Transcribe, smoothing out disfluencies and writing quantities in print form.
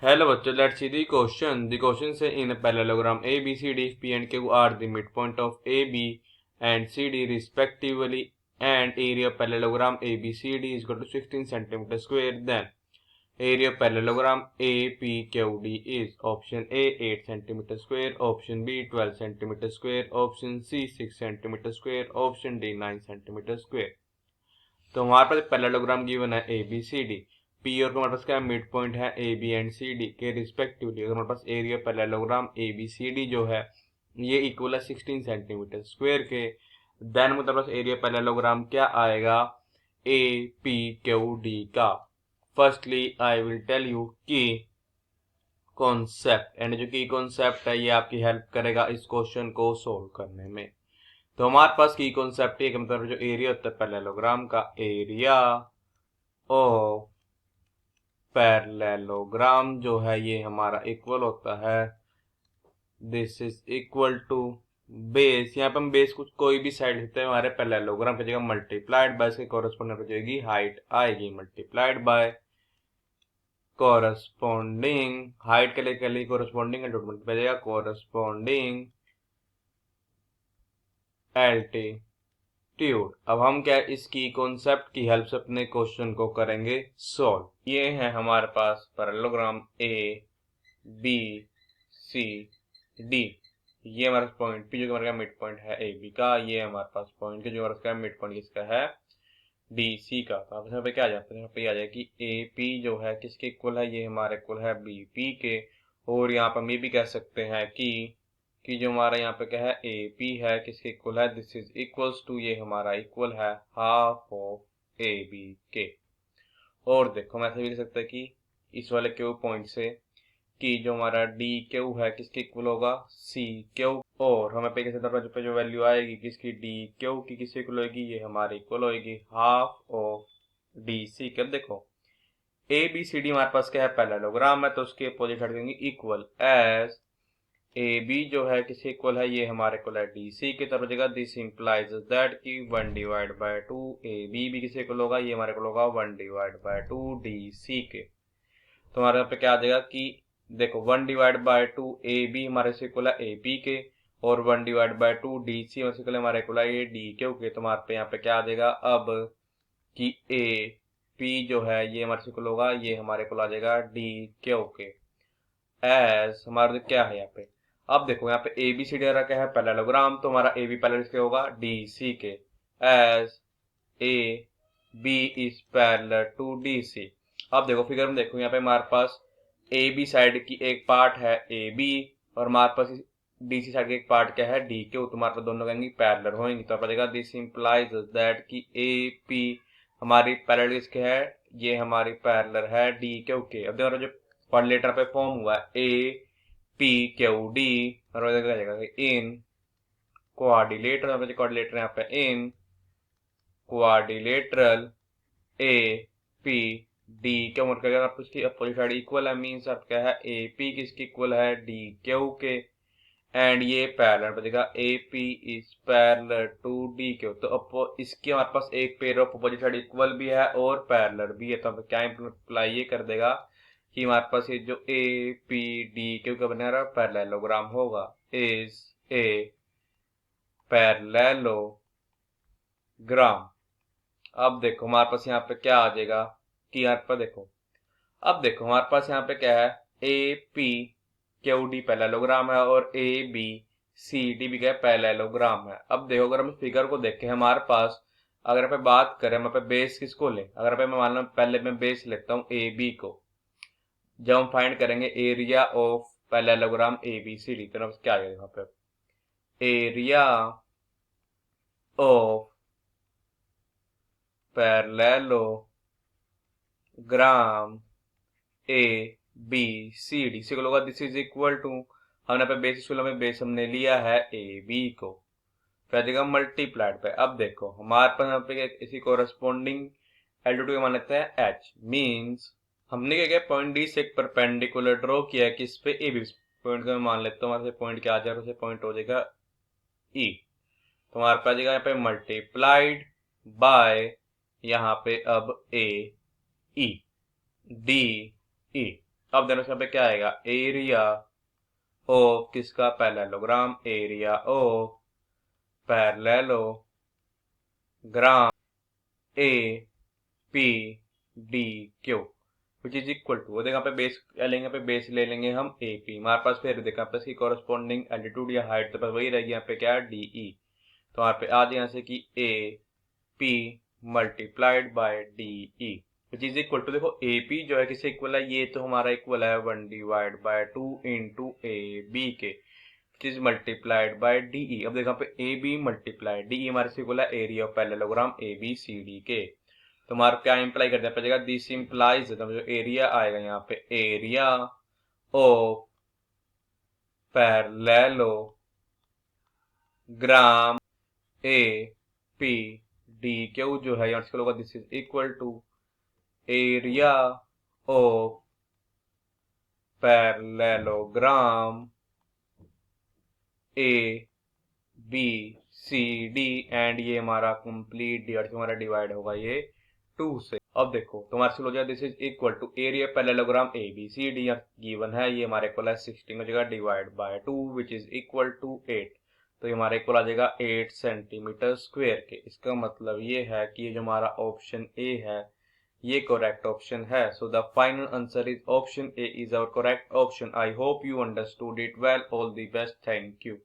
Hello बच्चों, let's see the question. The question say in a parallelogram A, B, C, D, if P and Q are the midpoint of A, B and C, D respectively, and area of parallelogram A, B, C, D is equal to 16 centimeter square, then area of parallelogram A, P, Q, D is option A 8 centimeter square, option B 12 centimeter square, option C 6 centimeter square, option D 9 centimeter square. तो हमारे पास parallelogram given है A B C D P और हमारे पास क्या mid point है A B and C D के रिस्पेक्टिवली। हमारे पास area parallelogram A B C D जो है ये इक्वल है 16 सेंटीमीटर स्क्वायर के। देन हमारे पास एरिया पैरेललोग्राम क्या आएगा ए पी क्यू डी का। Firstly I will tell you की कॉन्सेप्ट, एंड जो की कॉन्सेप्ट है ये आपकी हेल्प करेगा इस क्वेश्चन को सोल्व करने में। तो हमारे पास की कॉन्सेप्ट है मतलब जो एरिया होता है पैरेललोग्राम का, एरिया ऑफ पैरेललोग्राम जो है ये हमारा इक्वल होता है, this is equal to base. यहाँ पे हम बेस कुछ कोई भी साइड लेते हैं हमारे पैरेललोग्राम की जगह मल्टीप्लाइड बाय इसके कॉरेस्पॉन्डिंग हो जाएगी हाइट आएगी मल्टीप्लाइड बाय कॉरेस्पॉन्डिंग हाइट के लिए कॉरेस्पॉन्डिंग मल्टीप्लाई जाएगा कॉरेस्पॉन्डिंग एल्टीट्यूड। अब हम क्या इसकी कॉन्सेप्ट की हेल्प से अपने क्वेश्चन को करेंगे सॉल्व। ये है हमारे पास parallelogram A B C D, ये हमारा पॉइंट पी जो हमारे मिड पॉइंट है ए बी का, ये हमारे पास पॉइंट जो हमारा मिड पॉइंट इसका है डी सी का। तो आप यहाँ पे क्या आ जाता है, यहाँ पे आ जाए कि ए पी जो है किसके इक्वल है, ये हमारे इक्वल है बी पी के। और यहाँ पर हम ये भी कह सकते हैं कि जो हमारा यहाँ पे क्या है ए पी है किसके इक्वल है, दिस इज इक्वल्स टू ये हमारा इक्वल है हाफ ऑफ ए बी के। और देखो हम ऐसे भी लिख सकते हैं कि इस वाले क्यू पॉइंट से कि जो हमारा डी क्यू है किसके इक्वल होगा सी क्यू, और हमें पे पे जो वैल्यू आएगी किसकी डी क्यू की किसके इक्वल होगी, ये हमारे इक्वल होगी हाफ ऑफ डी सी के। अब देखो ए बी सी डी हमारे पास क्या है पैरेललोग्राम है, तो उसके अपोजिट साइड देंगे इक्वल एज ए बी जो है किसके इक्वल है, ये हमारे इक्वल है डी सी की तरफ जगह। दिस इंप्लाइज दैट की 1 डिवाइड बाय 2 ए बी किसके इक्वल होगा, ये हमारे इक्वल होगा 1 डिवाइड बाय 2 डी सी के। तो हमारे यहाँ पे क्या आ जाएगा कि देखो 1 डिवाइड बाय 2 ए बी हमारे से इक्वल है ए पी के, और 1 डिवाइड बाय 2 डी सी हमारे से इक्वल है हमारे इक्वल है ये डी क्यू के। तो हमारे पे यहाँ पे क्या आ जाएगा अब कि ए पी जो है ये हमारे से इक्वल होगा, ये हमारे इक्वल आ जाएगा डी क्यू के एज हमारे क्या है यहाँ पे। अब देखो यहाँ पे ए बी सी डी क्या है पैरेललोग्राम, तो हमारा ए बी पैरेलल क्या होगा डी सी के as A B is parallel to D C. अब देखो फिगर में देखो यहाँ पे हमारे पास ए बी साइड की एक पार्ट है ए बी और हमारे पास डी सी साइड की एक पार्ट क्या है डी क्यू, तो हमारे पास दोनों कहेंगे पैरेलल होंगे। तो आप दिस इंप्लाइज दैट कि ए पी हमारी पैरेलल किसके है, ये हमारी पैरेलल है डी क्यू के। अब देखो जो क्वाड्रिलेटर पे फॉर्म हुआ है ए पी क्यू डी और इन क्वाड्रिलेटर यहाँ पे in quadrilateral A P D Q मतलब आप उसकी अपोजिट साइड इक्वल है, मीन्स आप क्या है ए पी किसकी इक्वल है डी क्यू के, एंड ये पैरेलल बचेगा A P is parallel to D Q. तो इसकी हमारे पास एक pair of opposite side equal भी है और पैरेलल भी है। तो क्या इंप्लाई ये कर देगा कि हमारे पास ये जो ए पी डी क्यू का बना रहा पैरेललोग्राम होगा इज ए पैरेललोग्राम। अब देखो हमारे पास यहाँ पे क्या आ जाएगा कि यहाँ पर देखो, अब देखो हमारे पास यहाँ पे क्या है A P Q D parallelogram है और ए बी सी डी भी क्या है पैरेललोग्राम है। अब देखो अगर हम फिगर को देखें हमारे पास, अगर पे बात करें हमारे पे बेस किसको ले, अगर पे मैं मान लो पहले मैं बेस लेता हूँ ए बी को, जब हम फाइंड करेंगे area of parallelogram A B C D तो क्या आ जाएगा यहाँ पे area of parallelogram A B C D से होगा दिस इज इक्वल टू, हमने पे बेस में बेस हमने लिया है ए बी को, फिर देगा मल्टीप्लाइड पे। अब देखो हमारे पास यहाँ पे इसी कोरस्पॉन्डिंग एल्टीट्यूड मान लेते हैं एच, मीन्स हमने क्या किया पॉइंट डी से एक परपेंडिकुलर ड्रॉ किया है किस पे ए बी पॉइंट का मैं मान लेता हूँ, हमारे पॉइंट क्या आ जाएगा, उसे पॉइंट हो जाएगा ई। तो हमारे पास यहाँ पे मल्टीप्लाइड बाय यहाँ पे अब ए ई डी ई। अब देखो यहाँ पे क्या आएगा, एरिया ऑफ किसका, parallelogram, area of parallelogram A P D Q which is equal to, देखो यहाँ पे बेस क्या लेंगे, पे बेस ले लेंगे हम ए पी, हमारे पास फिर देखो यहाँ पे इसकी कॉरेस्पॉन्डिंग एल्टीट्यूड या हाइट तो वही रहेगी, यहाँ पे क्या है डी ई, तो यहाँ पे आ जाए यहाँ से कि A P multiplied by D E which is equal to, देखो ए पी जो है किससे इक्वल है, ये तो हमारा इक्वल है 1 divide by 2 into A B के, which is multiplied by D E. अब देखो यहाँ पे A B multiply D E हमारे से इक्वल है area of parallelogram A B C D के, तो हमारा क्या इंप्लाई करते हैं, पड़ेगा दिस इंप्लाइज, तो जो एरिया आएगा यहाँ पे area of parallelogram A P D Q जो है यहाँ होगा this is equal to area of parallelogram A B C D and ये हमारा कंप्लीट हमारा डिवाइड होगा ये 2 से। अब देखो तुम्हारे हो जाएगा this is equal to area parallelogram A B C D given है, ये हमारे इक्वल है 16 हो जाएगा divide by 2 which is equal to 8, तो ये हमारा इक्वल आ जाएगा 8 सेंटीमीटर स्क्वायर के। इसका मतलब ये है कि ये जो हमारा ऑप्शन ए है ये करेक्ट ऑप्शन है, so the final answer is option A is our correct option. I hope you understood it well, all the best, thank you.